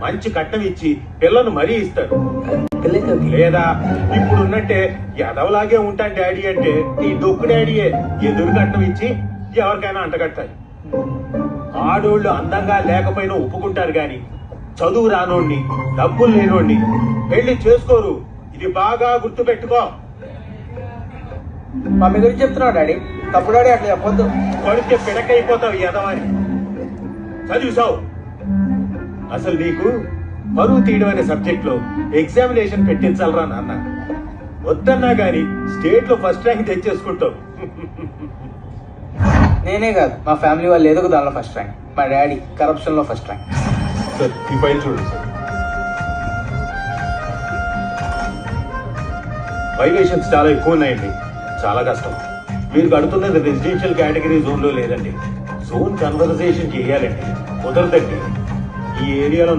మంచి కట్నం ఇచ్చి పిల్లను మరీ ఇస్తాడు. లేదా ఇప్పుడున్నట్టే ఎదవలాగే ఉంటాను డాడీ అంటే నీ డొక్కు డాడీయే ఎదురు కట్నం ఇచ్చి ఎవరికైనా అంటగట్టాలి. ఆడోళ్ళు అందంగా లేకపోయినా ఒప్పుకుంటారు గాని చదువు రానోడిని డబ్బులు లేనోడిని పెళ్లి చేసుకోరు. ఇది బాగా గుర్తు పెట్టుకో. మమ్మీ గురించి చెప్తున్నావు డాడీ. తప్పు డాడీ, అట్లా చెప్పొద్దు. కొడితే పిడకైపోతావు ఎదవని. చదివిసావు. అసలు నీకు పరువు తీయడం అనే సబ్జెక్ట్ లో ఎగ్జామినేషన్ పెట్టించాలరా నాన్న. వద్దన్నా గాని స్టేట్ లో ఫస్ట్ ర్యాంక్ తెచ్చేసుకుంటావు. నేనే కాదు, మా ఫ్యామిలీ వాళ్ళు ఏదో ఒక దానిలో ఫస్ట్ ర్యాంక్. మా డాడీ కరప్షన్ లో ఫస్ట్ ర్యాంక్. సార్ ఈ ఫైల్ చూడండి సార్. వైలేషన్స్ చాలా ఎక్కువ ఉన్నాయండి. చాలా కష్టం. మీరు కడుతున్నది రెసిడెన్షియల్ కేటగిరీ జోన్ లో లేదండి. జోన్ కన్వర్సేషన్ చేయాలండి. కుదరదండి. ఈ ఏరియాలో